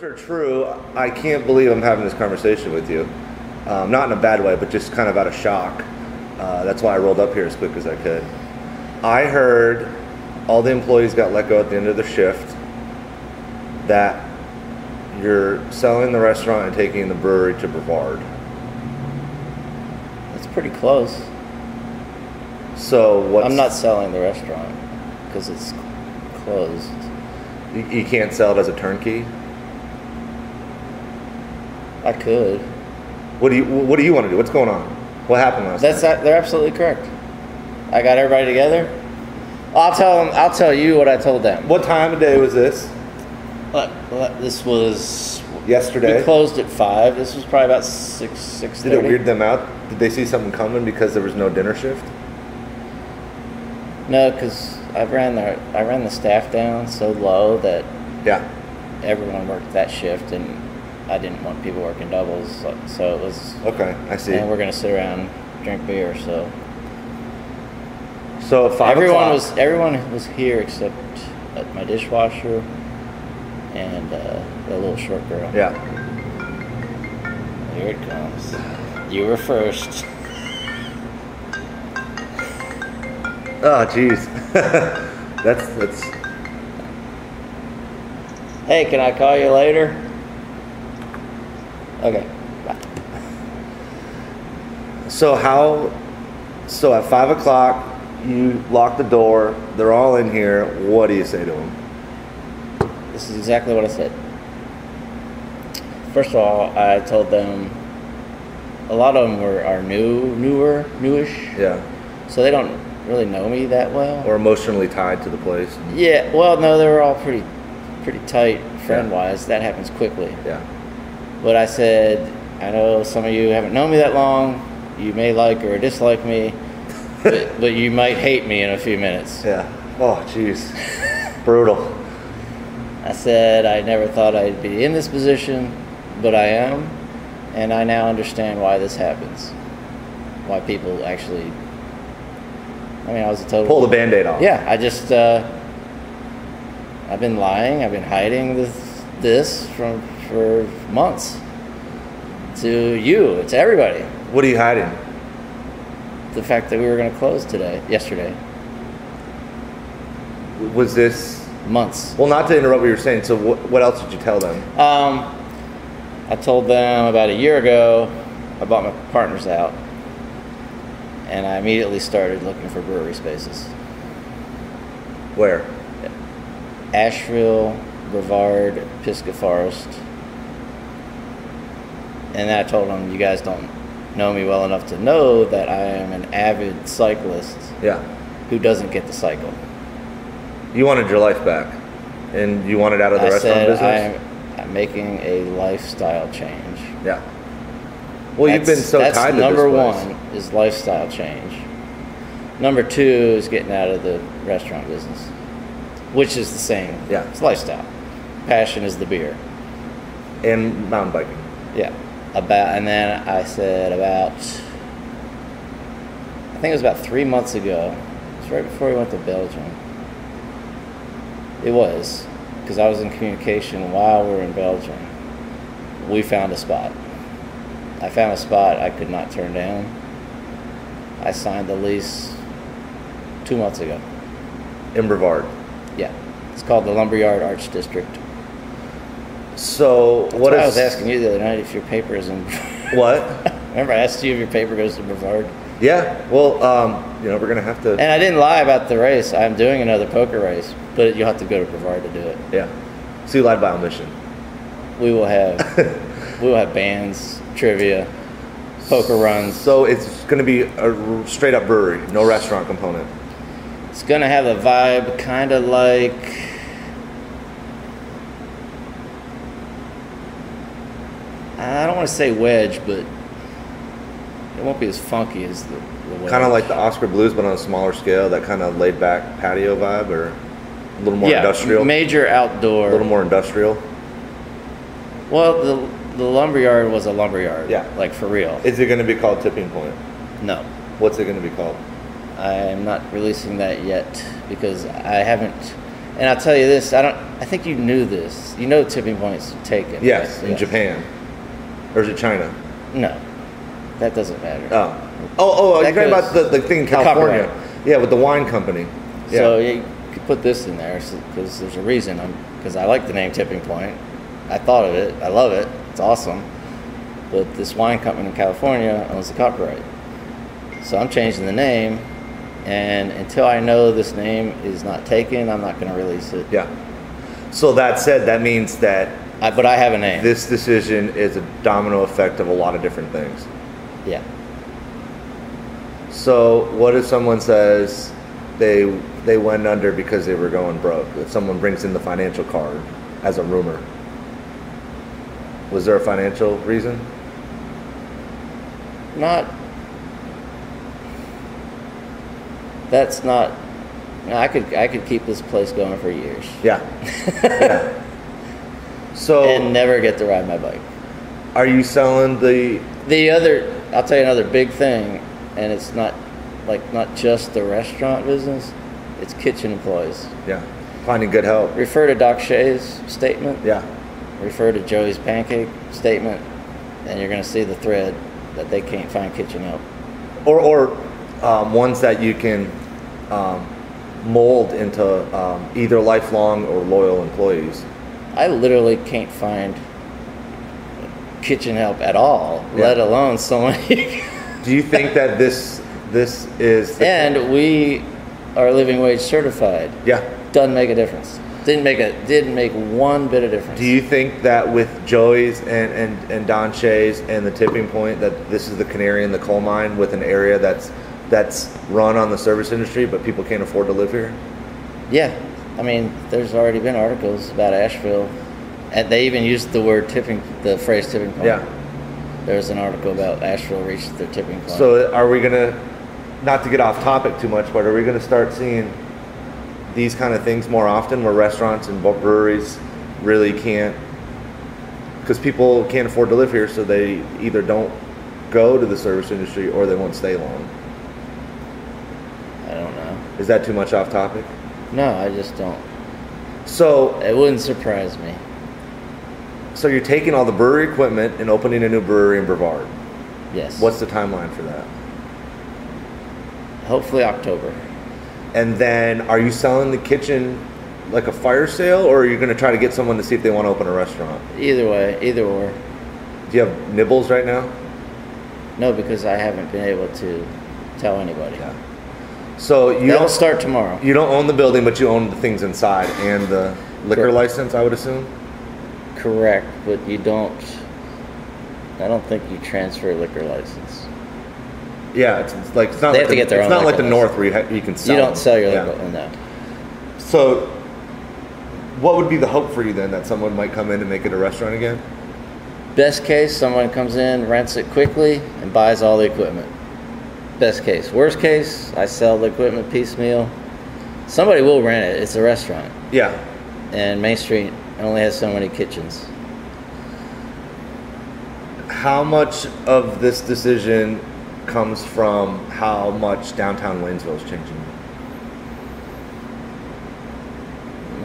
rumors are true. I can't believe I'm having this conversation with you. Not in a bad way, but just kind of out of shock. That's why I rolled up here as quick as I could. I heard all the employees got let go at the end of the shift, that you're selling the restaurant and taking the brewery to Brevard. That's pretty close. So I'm not selling the restaurant because it's closed. You can't sell it as a turnkey? I could. What do you want to do? What's going on? What happened last night? They're absolutely correct. I got everybody together. I'll tell you what I told them. What time of day was this? This was yesterday. We closed at 5. This was probably about 6:30. Did it weird them out? Did they see something coming because there was no dinner shift? No, because I ran the staff down so low that everyone worked that shift, and I didn't want people working doubles, so it was okay. I see. And we're gonna sit around and drink beer, so. So 5 o'clock. Everyone was here except my dishwasher and the little short girl. Yeah. Here it comes. You were first. Oh, jeez. that's. Hey, can I call you later? Okay. Bye. So at 5 o'clock, you lock the door. They're all in here. What do you say to them? This is exactly what I said. First of all, I told them a lot of them are newish. Yeah. So they don't really know me that well. Or emotionally tied to the place. Yeah. Well, no, they were all pretty tight friend-wise. That happens quickly. Yeah. But I said, I know some of you haven't known me that long. You may like or dislike me, but you might hate me in a few minutes. Yeah. Oh, jeez. Brutal. I said I never thought I'd be in this position, but I am, and I now understand why this happens. Why people actually. I mean, I was a total. Pull the Band-Aid off. Yeah, I just. I've been lying. I've been hiding this for months. To you, to everybody. What are you hiding? The fact that we were going to close yesterday. Was this months? Well, not to interrupt what you were saying. So what else did you tell them? I told them about a year ago I bought my partners out, and I immediately started looking for brewery spaces. Where? Asheville, Brevard, Pisgah Forest. And then I told them, you guys don't know me well enough to know that I am an avid cyclist who doesn't get to cycle. You wanted your life back, and you wanted out of the restaurant business? I'm making a lifestyle change. Yeah. Well, you've been so tied to this place. Number one is lifestyle change. Number two is getting out of the restaurant business, which is the same. Yeah. It's lifestyle. Passion is the beer. And mountain biking. Yeah. And then I said I think it was about 3 months ago. It was right before we went to Belgium. It was, because I was in communication while we were in Belgium. We found a spot. I found a spot I could not turn down. I signed the lease 2 months ago. In Brevard? Yeah. It's called the Lumberyard Arts District. So what I was asking you the other night if your paper is in. What? Remember, I asked you if your paper goes to Brevard. Yeah. Well, we're gonna have to. And I didn't lie about the race. I'm doing another poker race, but you'll have to go to Brevard to do it. Yeah. So you lied by omission. We will have bands, trivia, poker runs. So it's gonna be a straight up brewery, no restaurant component. It's gonna have a vibe, kind of like. I don't want to say Wedge, but it won't be as funky as the Wedge. Kind of like the Oscar Blues, but on a smaller scale, that kind of laid back patio vibe, or a little more industrial? Major outdoor. A little more industrial? Well, the lumberyard was a lumberyard. Yeah. Like for real. Is it going to be called Tipping Point? No. What's it going to be called? I'm not releasing that yet because I haven't And I'll tell you this, I think you knew this. You know Tipping Point's taken. Yes, right? in Yes. Japan. Or is it China? No. That doesn't matter. Oh, That you're talking about the thing in the California. copyright. Yeah, with the wine company. Yeah. So you could put this in there because there's a reason. Because I like the name Tipping Point. I thought of it. I love it. It's awesome. But this wine company in California owns the copyright. So I'm changing the name. And until I know this name is not taken, I'm not going to release it. Yeah. So that said, that means that But I have a name. this decision is a domino effect of a lot of different things. Yeah. So what if someone says they went under because they were going broke? If someone brings in the financial card as a rumor, was there a financial reason? That's not. I could keep this place going for years. Yeah. Yeah. So And never get to ride my bike. are you selling the? I'll tell you another big thing, and it's not just the restaurant business. It's kitchen employees. Yeah. Finding good help. Refer to Doc Shea's statement. Yeah. Refer to Joey's pancake statement, and you're going to see the thread that they can't find kitchen help. Or ones that you can mold into either lifelong or loyal employees. I literally can't find kitchen help at all, let alone someone. Do you think that this is? And we are living wage certified. Yeah. Doesn't make a difference. Didn't make one bit of difference. Do you think that with Joey's and Don Shea's and the Tipping Point that this is the canary in the coal mine with an area that's run on the service industry, but people can't afford to live here? Yeah, I mean, there's already been articles about Asheville, and they even used the phrase tipping point. Yeah. There was an article about Asheville reached their tipping point. So are we gonna, not to get off topic too much, but are we gonna start seeing these kind of things more often, where restaurants and breweries really can't, because people can't afford to live here, so they either don't go to the service industry or they won't stay long? I don't know. Is that too much off topic? No, I just don't. So It wouldn't surprise me. So you're taking all the brewery equipment and opening a new brewery in Brevard. Yes. What's the timeline for that? Hopefully October. And then are you selling the kitchen like a fire sale, or are you going to try to get someone to see if they want to open a restaurant? Either way, either or. Do you have nibbles right now? No, because I haven't been able to tell anybody. Yeah. So you That'll don't start tomorrow. You don't own the building, but you own the things inside and the liquor Correct. license, I would assume? Correct, but you don't. I don't think you transfer a liquor license. Yeah, it's like it's not They like have to get their it's own not like the liquor North where you can sell. You don't them. sell your Yeah. liquor. No. So, what would be the hope for you then, that someone might come in and make it a restaurant again? Best case, someone comes in, rents it quickly, and buys all the equipment. Best case. Worst case, I sell the equipment piecemeal. Somebody will rent it. It's a restaurant. Yeah. And Main Street only has so many kitchens. How much of this decision comes from how much downtown Waynesville is changing?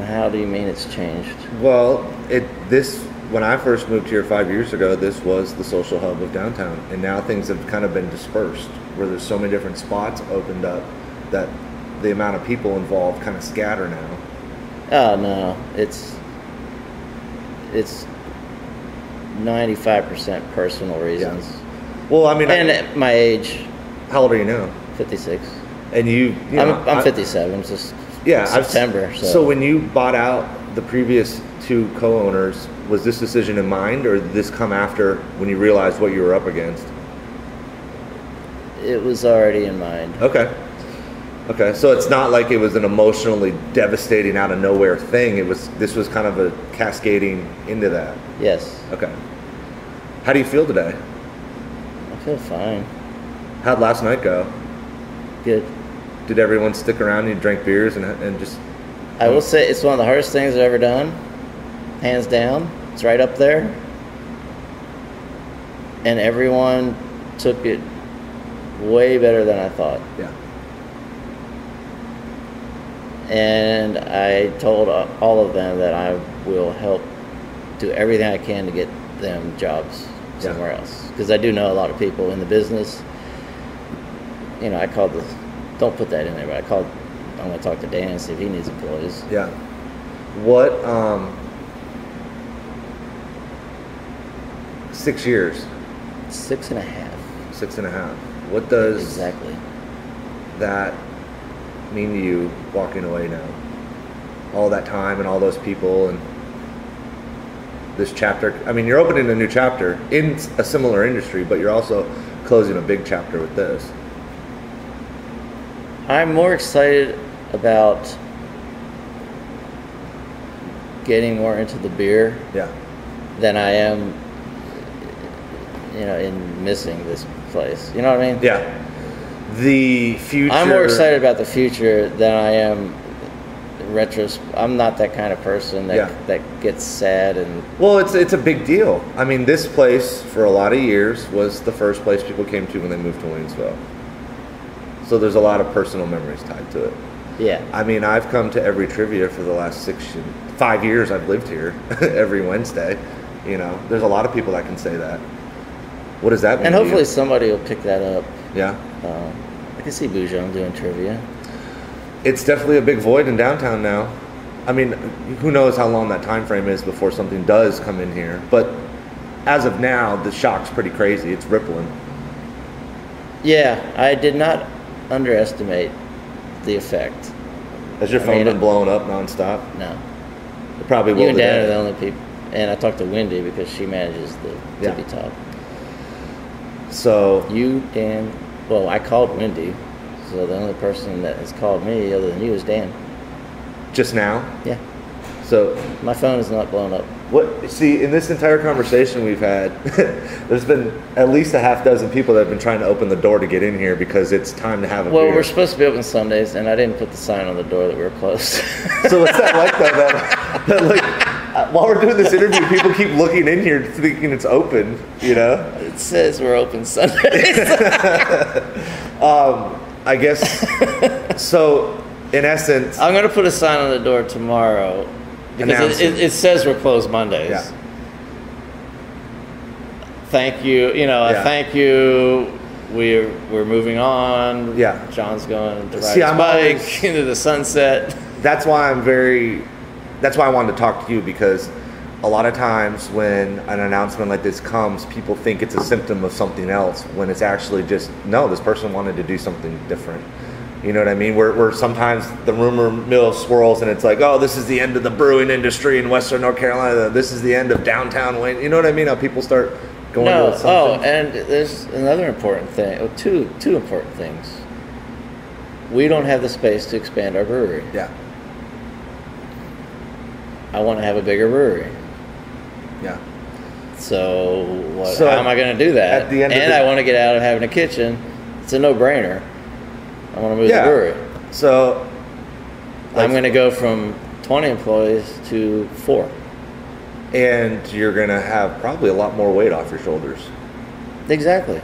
How do you mean it's changed? Well, when I first moved here 5 years ago, this was the social hub of downtown, and now things have kind of been dispersed, where there's so many different spots opened up that the amount of people involved kind of scatter now. Oh no, it's 95% personal reasons. Yeah. Well, I mean, And at my age, how old are you now? 56. And you know, I'm 57. It's just September. So when you bought out the previous two co-owners, was this decision in mind, or did this come after when you realized what you were up against? It was already in mind. Okay. So it's not like it was an emotionally devastating out of nowhere thing. This was kind of a cascading into that. Yes. Okay. How do you feel today? I feel fine. How'd last night go? Good. Did everyone stick around and you drank beers and just... I will say it's one of the hardest things I've ever done. Hands down. It's right up there. And everyone took it way better than I thought. Yeah. And I told all of them that I will help do everything I can to get them jobs somewhere else. Because I do know a lot of people in the business. You know, I called the, don't put that in there, but I'm going to talk to Dan and see if he needs employees. Yeah. What, 6 years? 6.5. 6.5. What does exactly that mean to you walking away now? All that time and all those people and this chapter. I mean, you're opening a new chapter in a similar industry, but you're also closing a big chapter with this. I'm more excited about getting more into the beer than I am, you know, in missing this place. You know what I mean? Yeah. The future. I'm more excited about the future than I am I'm not that kind of person that gets sad and. Well, it's a big deal. I mean, this place for a lot of years was the first place people came to when they moved to Waynesville. So there's a lot of personal memories tied to it. Yeah. I mean, I've come to every trivia for the last 5 years I've lived here every Wednesday. You know, there's a lot of people that can say that. What does that mean? And hopefully somebody will pick that up. Yeah. I can see Boujon doing trivia. It's definitely a big void in downtown now. I mean, who knows how long that time frame is before something does come in here. But as of now, the shock's pretty crazy. It's rippling. Yeah, I did not underestimate the effect. Has your phone been blowing up nonstop? No. It probably will. You and Dan are the only people. And I talked to Wendy because she manages the tippy top. So you, Dan, well, I called Wendy. So the only person that has called me other than you is Dan. Just now? Yeah. So my phone is not blown up. What? See, in this entire conversation we've had, there's been at least a half dozen people that have been trying to open the door to get in here because it's time to have a beer. We're supposed to be open Sundays, and I didn't put the sign on the door that we were closed. So what's that like, though? That like, while we're doing this interview, people keep looking in here thinking it's open, you know? It says we're open Sundays. I guess, so in essence... I'm going to put a sign on the door tomorrow because it says we're closed Mondays. Yeah. Thank you, thank you. We're moving on. Yeah. John's going to ride his bike into the sunset. That's why I wanted to talk to you, because a lot of times when an announcement like this comes, people think it's a symptom of something else, when it's actually just, no, this person wanted to do something different. You know what I mean? Where sometimes the rumor mill swirls and it's like, oh, this is the end of the brewing industry in Western North Carolina. This is the end of downtown Wayne. You know what I mean? How people start going to something. Oh, and there's another important thing. Oh, two important things. We don't have the space to expand our brewery. Yeah. I want to have a bigger brewery. Yeah. So how am I going to do that? At the end I want to get out of having a kitchen. It's a no-brainer. I want to move the brewery. So I'm going to go from 20 employees to 4. And you're going to have probably a lot more weight off your shoulders. Exactly.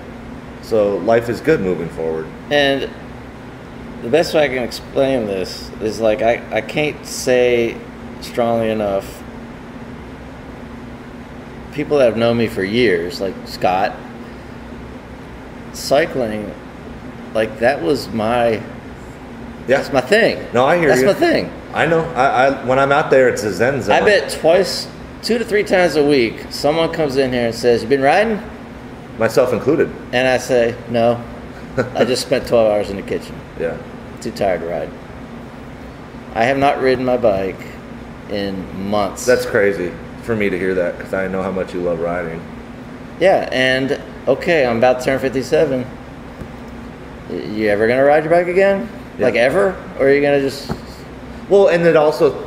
So life is good moving forward. And the best way I can explain this is like I can't say strongly enough. People that have known me for years, like Scott, cycling, like that was that's my thing. No, I hear you. That's my thing. I know. I when I'm out there, it's a zen zone. I bet 2 to 3 times a week, someone comes in here and says, "You been riding?" Myself included. And I say, "No, I just spent 12 hours in the kitchen. Yeah. Too tired to ride." I have not ridden my bike in months. That's crazy for me to hear that, because I know how much you love riding. Yeah, and okay, I'm about to turn 57. You ever gonna ride your bike again? Yeah. Like ever? Or are you gonna just... Well, and it also,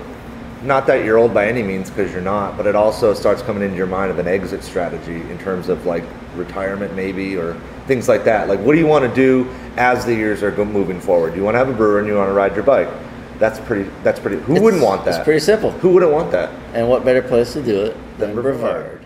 not that you're old by any means, because you're not, but it also starts coming into your mind of an exit strategy in terms of like retirement maybe, or things like that. Like, what do you want to do as the years are moving forward? You want to have a brewer and you want to ride your bike. That's pretty, who wouldn't want that? It's pretty simple. Who wouldn't want that? And what better place to do it than Brevard?